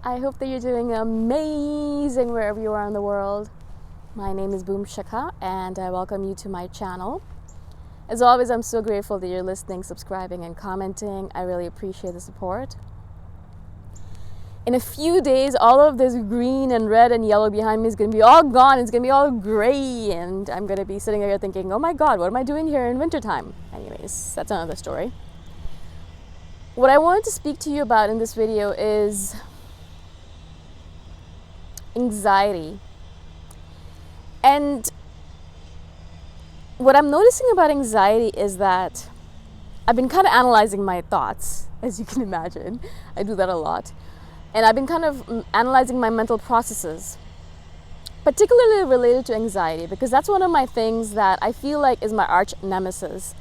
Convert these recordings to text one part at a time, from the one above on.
I hope that you're doing amazing wherever you are in the world. My name is Boom Shaka and I welcome you to my channel. As always, I'm so grateful that you're listening, subscribing, and commenting. I really appreciate the support. In a few days, all of this green and red and yellow behind me is going to be all gone. It's going to be all gray, and I'm going to be sitting here thinking, oh my God, what am I doing here in wintertime? Anyways, that's another story. What I wanted to speak to you about in this video is anxiety. And what I'm noticing about anxiety is that I've been kind of analyzing my thoughts, as you can imagine. I do that a lot. And I've been kind of analyzing my mental processes, particularly related to anxiety, because that's one of my things that I feel like is my arch nemesis.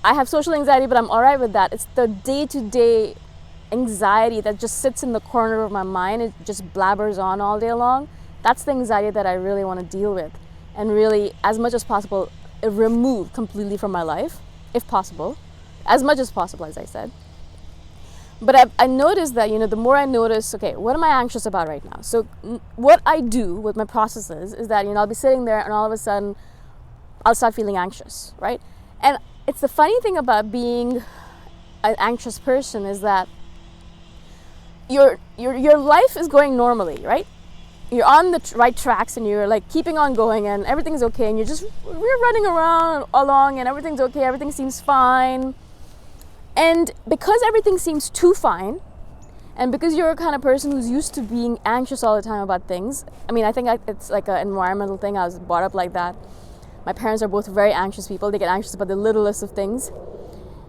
I have social anxiety, but I'm all right with that. It's the day-to-day anxiety that just sits in the corner of my mind. It just blabbers on all day long. That's the anxiety that I really want to deal with and really, as much as possible, remove completely from my life, if possible, as much as possible, as I said. But I noticed that, the more I notice, okay, what am I anxious about right now? So what I do with my processes is that, I'll be sitting there and all of a sudden I'll start feeling anxious, right? And it's the funny thing about being an anxious person is that your life is going normally, right? You're on the right tracks and you're like keeping on going and everything's okay and we're running around along and everything's okay, everything seems fine. And because everything seems too fine, and because you're a kind of person who's used to being anxious all the time about things, I think it's like an environmental thing. I was brought up like that. My parents are both very anxious people. They get anxious about the littlest of things,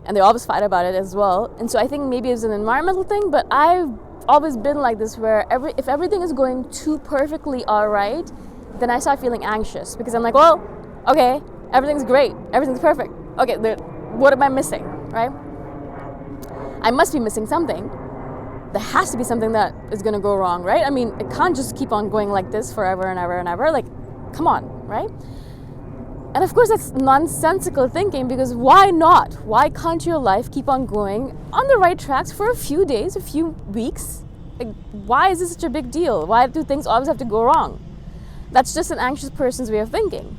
and they always fight about it as well. And so I think maybe it's an environmental thing, but I've always been like this where if everything is going too perfectly all right, then I start feeling anxious because I'm like, well, okay, everything's great. Everything's perfect. Okay, what am I missing, right? I must be missing something. There has to be something that is going to go wrong, right? It can't just keep on going like this forever and ever and ever. Like, come on, right? And of course, that's nonsensical thinking because why not? Why can't your life keep on going on the right tracks for a few days, a few weeks? Like, why is this such a big deal? Why do things always have to go wrong? That's just an anxious person's way of thinking.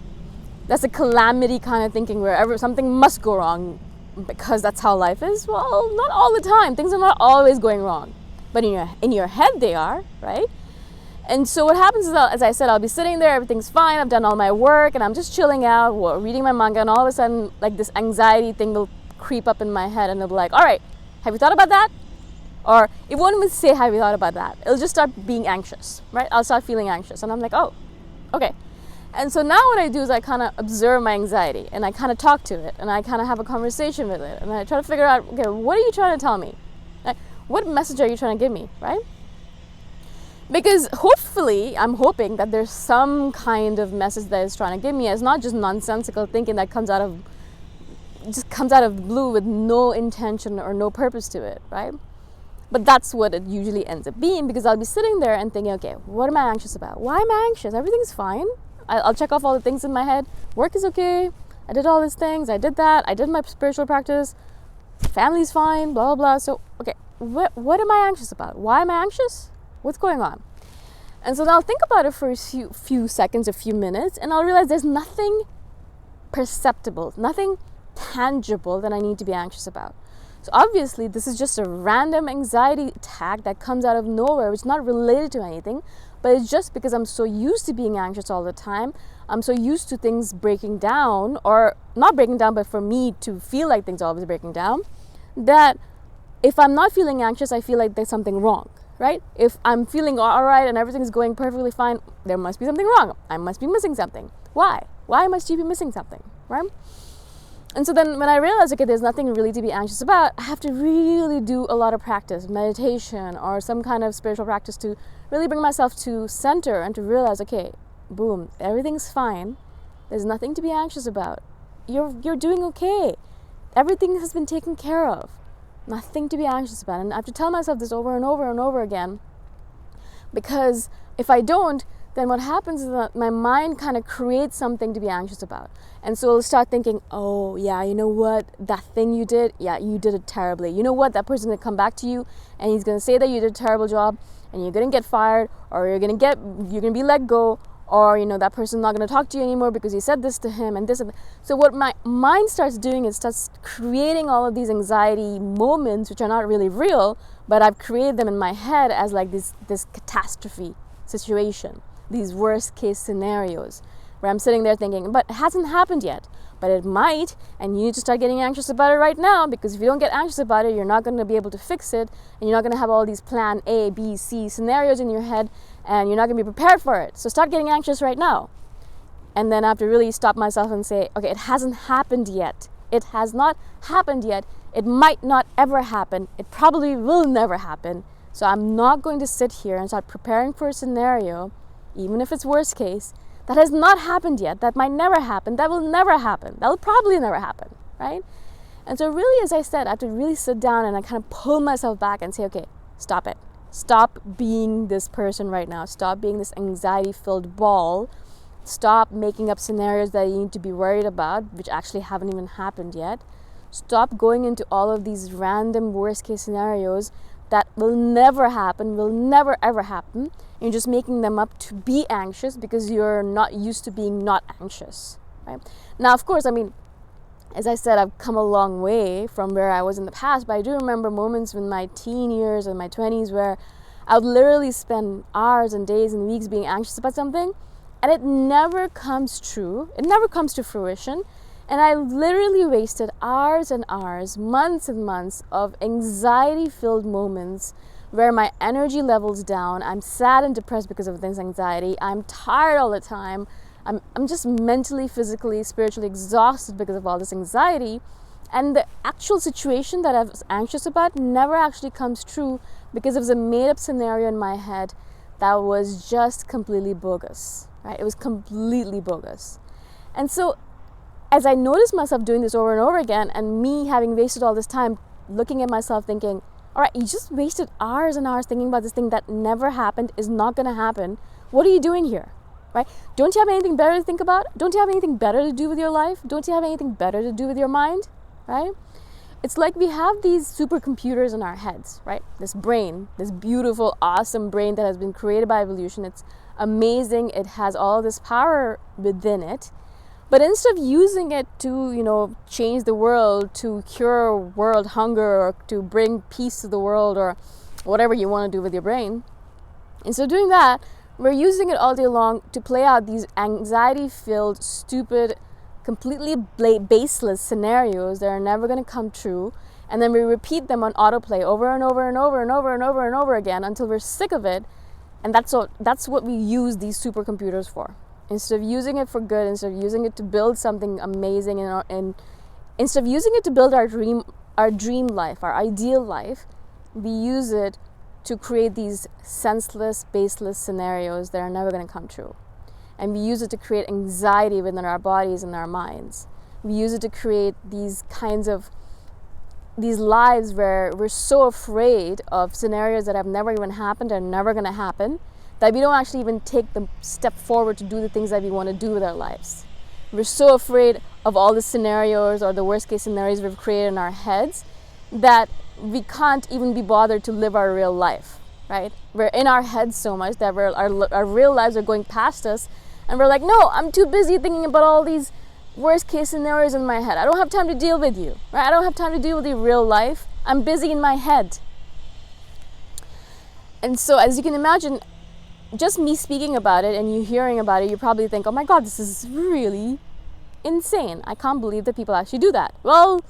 That's a calamity kind of thinking where something must go wrong because that's how life is. Well, not all the time. Things are not always going wrong. But in your head they are, right? And so what happens is, as I said, I'll be sitting there, everything's fine, I've done all my work, and I'm just chilling out, reading my manga, and all of a sudden, like, this anxiety thing will creep up in my head, and it'll be like, all right, have you thought about that? Or it won't even say, have you thought about that? It'll just start being anxious, right? I'll start feeling anxious, and I'm like, oh, okay. And so now what I do is I kind of observe my anxiety, and I kind of talk to it, and I kind of have a conversation with it, and I try to figure out, okay, what are you trying to tell me? Like, what message are you trying to give me, right? Because hopefully, I'm hoping that there's some kind of message that it's trying to give me. It's not just nonsensical thinking that comes out of the blue with no intention or no purpose to it, right? But that's what it usually ends up being because I'll be sitting there and thinking, okay, what am I anxious about? Why am I anxious? Everything's fine. I'll check off all the things in my head. Work is okay. I did all these things. I did that. I did my spiritual practice. Family's fine, blah, blah, blah. So, okay, what am I anxious about? Why am I anxious? What's going on? And so now I'll think about it for a few seconds, a few minutes, and I'll realize there's nothing perceptible, nothing tangible that I need to be anxious about. So obviously, this is just a random anxiety attack that comes out of nowhere. It's not related to anything, but it's just because I'm so used to being anxious all the time. I'm so used to things breaking down, or not breaking down, but for me to feel like things are always breaking down, that if I'm not feeling anxious, I feel like there's something wrong. Right? If I'm feeling all right and everything's going perfectly fine, there must be something wrong. I must be missing something. Why? Why must you be missing something? Right? And so then when I realize, okay, there's nothing really to be anxious about, I have to really do a lot of practice, meditation or some kind of spiritual practice to really bring myself to center and to realize, okay, boom, everything's fine. There's nothing to be anxious about. You're doing okay. Everything has been taken care of. Nothing to be anxious about. And I have to tell myself this over and over and over again because if I don't, then what happens is that my mind kind of creates something to be anxious about. And so I'll start thinking, oh yeah, you know what, that thing you did, yeah, you did it terribly. You know what, that person's gonna come back to you and he's gonna say that you did a terrible job and you're gonna get fired, or you're gonna be let go, or that person's not gonna talk to you anymore because you said this to him and this and that. So what my mind starts doing is starts creating all of these anxiety moments which are not really real, but I've created them in my head as like this catastrophe situation, these worst case scenarios where I'm sitting there thinking, but it hasn't happened yet, but it might, and you need to start getting anxious about it right now, because if you don't get anxious about it, you're not going to be able to fix it, and you're not going to have all these plan A, B, C scenarios in your head, and you're not going to be prepared for it. So start getting anxious right now. And then I have to really stop myself and say, okay, it hasn't happened yet. It has not happened yet. It might not ever happen. It probably will never happen. So I'm not going to sit here and start preparing for a scenario, even if it's worst case, that has not happened yet, that might never happen, that will never happen, that will probably never happen, right? And so really, as I said, I have to really sit down and I kind of pull myself back and say, okay, stop it. Stop being this person right now. Stop being this anxiety-filled ball. Stop making up scenarios that you need to be worried about, which actually haven't even happened yet. Stop going into all of these random worst-case scenarios that will never happen, will never ever happen. You're just making them up to be anxious because you're not used to being not anxious, right? Now, of course, I mean, as I said, I've come a long way from where I was in the past, but I do remember moments in my teen years and my 20s where I would literally spend hours and days and weeks being anxious about something, and it never comes true. It never comes to fruition. And I literally wasted hours and hours, months and months of anxiety-filled moments where my energy level's down. I'm sad and depressed because of this anxiety. I'm tired all the time. I'm just mentally, physically, spiritually exhausted because of all this anxiety. And the actual situation that I was anxious about never actually comes true because it was a made-up scenario in my head that was just completely bogus, right? It was completely bogus. And so as I noticed myself doing this over and over again, and me having wasted all this time looking at myself thinking, all right, you just wasted hours and hours thinking about this thing that never happened, is not going to happen. What are you doing here, right? Don't you have anything better to think about? Don't you have anything better to do with your life? Don't you have anything better to do with your mind, right? It's like we have these supercomputers in our heads, right? This brain, this beautiful, awesome brain that has been created by evolution. It's amazing. It has all this power within it. But instead of using it to, change the world, to cure world hunger, or to bring peace to the world, or whatever you want to do with your brain, instead of doing that, we're using it all day long to play out these anxiety-filled, stupid, completely baseless scenarios that are never going to come true. And then we repeat them on autoplay over and over and over and over and over and over again until we're sick of it. And that's what we use these supercomputers for. Instead of using it for good, instead of using it to build something amazing, and instead of using it to build our dream life, our ideal life, we use it to create these senseless, baseless scenarios that are never going to come true. And we use it to create anxiety within our bodies and our minds. We use it to create these lives where we're so afraid of scenarios that have never even happened and never going to happen, that we don't actually even take the step forward to do the things that we want to do with our lives. We're so afraid of all the scenarios or the worst case scenarios we've created in our heads that we can't even be bothered to live our real life, right? We're in our heads so much that our real lives are going past us, and we're like, no, I'm too busy thinking about all these worst case scenarios in my head. I don't have time to deal with you, right? I don't have time to deal with your real life. I'm busy in my head. And so as you can imagine, just me speaking about it and you hearing about it, you probably think, oh my God, this is really insane. I can't believe that people actually do that. Well,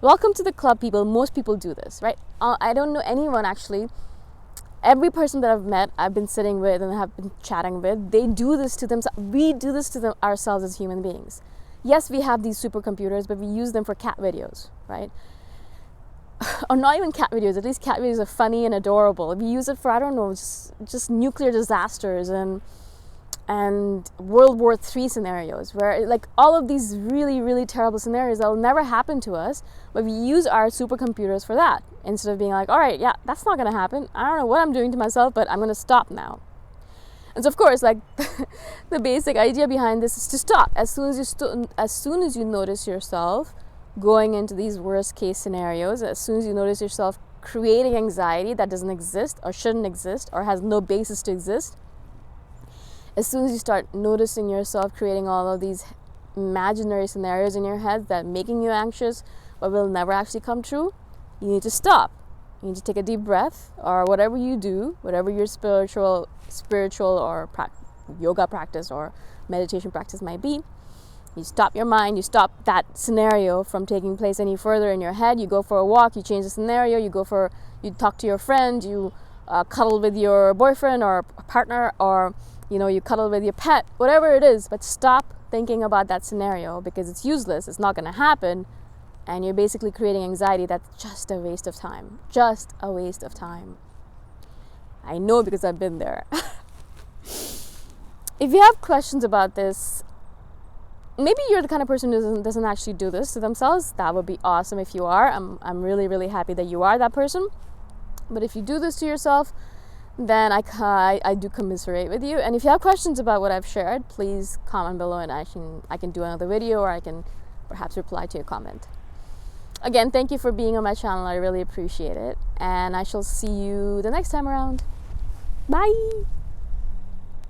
welcome to the club, people. Most people do this, right? I don't know anyone actually. Every person that I've met, I've been sitting with and have been chatting with, they do this to themselves. We do this to them ourselves as human beings. Yes, we have these supercomputers, but we use them for cat videos, right? Or not even cat videos. At least cat videos are funny and adorable. We use it for, I don't know, just nuclear disasters and World War III scenarios, where like all of these really, really terrible scenarios that will never happen to us, but we use our supercomputers for that, instead of being like, all right, yeah, that's not going to happen. I don't know what I'm doing to myself, but I'm going to stop now. And so, of course, like the basic idea behind this is to stop as soon as you notice yourself going into these worst case scenarios. As soon as you notice yourself creating anxiety that doesn't exist or shouldn't exist or has no basis to exist, as soon as you start noticing yourself creating all of these imaginary scenarios in your head that making you anxious but will never actually come true, you need to stop. You need to take a deep breath, or whatever you do, whatever your spiritual or yoga practice or meditation practice might be. You stop your mind, you stop that scenario from taking place any further in your head. You go for a walk, you change the scenario, you talk to your friend, you cuddle with your boyfriend or partner, or you cuddle with your pet, whatever it is, but stop thinking about that scenario because it's useless, it's not going to happen, and you're basically creating anxiety that's just a waste of time. Just a waste of time. I know because I've been there. If you have questions about this, maybe you're the kind of person who doesn't actually do this to themselves. That would be awesome if you are. I'm really, really happy that you are that person. But if you do this to yourself, then I do commiserate with you. And if you have questions about what I've shared, please comment below and I can do another video, or I can perhaps reply to your comment. Again, thank you for being on my channel. I really appreciate it. And I shall see you the next time around. Bye!